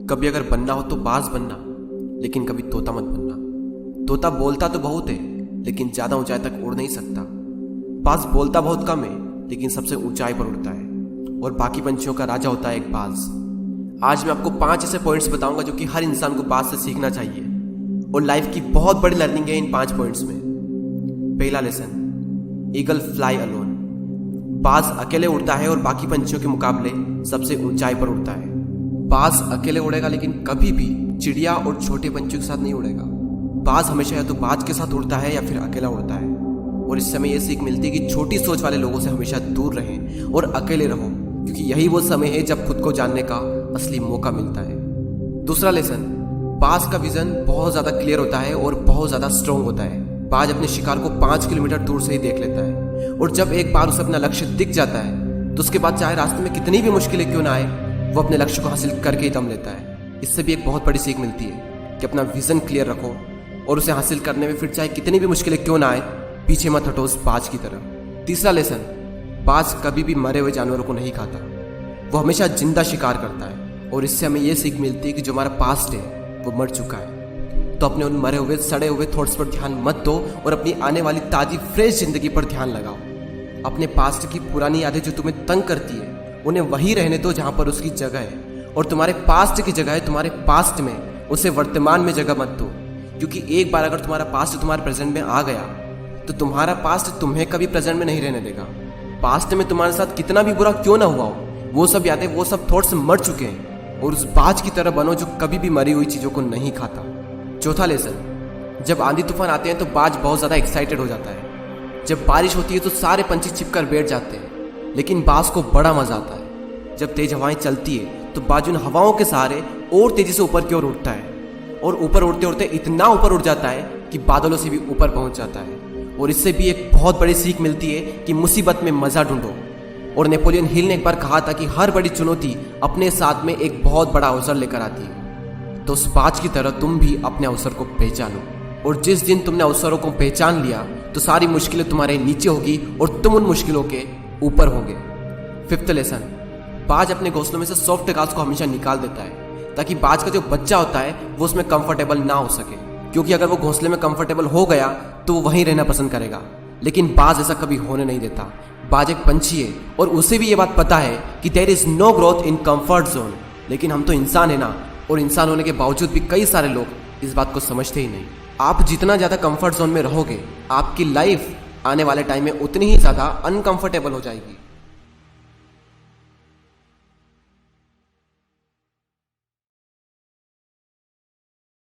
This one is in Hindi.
कभी अगर बनना हो तो बाज बनना, लेकिन कभी तोता मत बनना। तोता बोलता तो बहुत है, लेकिन ज्यादा ऊंचाई तक उड़ नहीं सकता। बाज बोलता बहुत कम है, लेकिन सबसे ऊंचाई पर उड़ता है, और बाकी पंछियों का राजा होता है एक बाज। आज मैं आपको 5 ऐसे पॉइंट्स बताऊंगा जो कि हर इंसान को बाज से सीखना चाहिए, और लाइफ की बहुत बड़ी लर्निंग है इन 5 पॉइंट्स में। पहला लेसन, ईगल फ्लाई अलोन। बाज अकेले उड़ता है और बाकी पंछियों के मुकाबले सबसे ऊंचाई पर उड़ता है। बाज अकेले उड़ेगा, लेकिन कभी भी चिड़िया और छोटे पंछियों के साथ नहीं उड़ेगा। बाज हमेशा या तो बाज के साथ उड़ता है या फिर अकेला उड़ता है, और इससे हमें यह सीख मिलती है कि छोटी सोच वाले लोगों से हमेशा दूर रहें और अकेले रहो, क्योंकि यही वो समय है जब खुद को जानने का असली मौका मिलता है। दूसरा लेसन, बाज का विजन बहुत ज्यादा क्लियर होता है और बहुत ज्यादा स्ट्रांग होता है। बाज अपने शिकार को 5 किलोमीटर दूर से ही देख लेता है, और जब एक बार उसे अपना लक्ष्य दिख जाता है तो उसके बाद चाहे रास्ते में कितनी भी मुश्किलें क्यों ना आए, वो अपने लक्ष्य को हासिल करके ही दम लेता है। इससे भी एक बहुत बड़ी सीख मिलती है कि अपना विजन क्लियर रखो और उसे हासिल करने में फिर चाहे कितनी भी मुश्किलें क्यों ना आए, पीछे मत हटो उस बाज की तरह। तीसरा लेसन, बाज कभी भी मरे हुए जानवरों को नहीं खाता, वो हमेशा जिंदा शिकार करता है, और इससे हमें यह सीख मिलती है कि जो हमारा पास्ट है वो मर चुका है, तो अपने उन मरे हुए सड़े हुए थॉट्स पर ध्यान मत दो और अपनी आने वाली ताजी फ्रेश जिंदगी पर ध्यान लगाओ। अपने पास्ट की पुरानी यादें जो तुम्हें तंग करती है उन्हें वहीं रहने दो जहां पर उसकी जगह है, और तुम्हारे पास्ट की जगह है तुम्हारे पास्ट में, उसे वर्तमान में जगह मत दो। क्योंकि एक बार अगर तुम्हारा पास्ट तुम्हारे प्रेजेंट में आ गया तो तुम्हारा पास्ट तुम्हें कभी प्रेजेंट में नहीं रहने देगा। पास्ट में तुम्हारे साथ कितना भी बुरा क्यों ना हुआ हो, वो सब यादें, वो सब थॉट्स मर चुके हैं, और उस बाज की तरह बनो जो कभी भी मरी हुई चीजों को नहीं खाता। चौथा लेसन, जब आंधी तूफान आते हैं तो बाज बहुत ज्यादा एक्साइटेड हो जाता है। जब बारिश होती है तो सारे पंछी छिपकर बैठ जाते हैं, लेकिन बाज को बड़ा मजा आता है। जब तेज हवाएं चलती है तो बाज उन हवाओं के सहारे और तेजी से ऊपर की ओर उड़ता है, और ऊपर उड़ते उड़ते इतना ऊपर उड़ जाता है कि बादलों से भी ऊपर पहुंच जाता है। और इससे भी एक बहुत बड़ी सीख मिलती है कि मुसीबत में मजा ढूंढो। और नेपोलियन हिल ने एक बार कहा था कि हर बड़ी चुनौती अपने साथ में एक बहुत बड़ा अवसर लेकर आती है। तो उस बाज की तरह तुम भी अपने अवसर को पहचानो, और जिस दिन तुमने अवसरों को पहचान लिया तो सारी मुश्किलें तुम्हारे नीचे होगी और तुम उन मुश्किलों के ऊपर होगे। फिफ्थ लेसन, बाज अपने घोंसलों में से सॉफ्ट घास को हमेशा निकाल देता है, ताकि बाज का जो बच्चा होता है वो उसमें कंफर्टेबल ना हो सके, क्योंकि अगर वो घोंसले में कंफर्टेबल हो गया तो वो वहीं रहना पसंद करेगा। लेकिन बाज ऐसा कभी होने नहीं देता। बाज एक पंछी है और उसे भी ये बात पता है कि there is no growth in comfort zone. लेकिन हम तो इंसान है ना, और इंसान होने के बावजूद भी कई सारे लोग इस बात को समझते ही नहीं। आप जितना ज्यादा कंफर्ट जोन में रहोगे, आपकी लाइफ आने वाले टाइम में उतनी ही ज्यादा अनकंफर्टेबल हो जाएगी।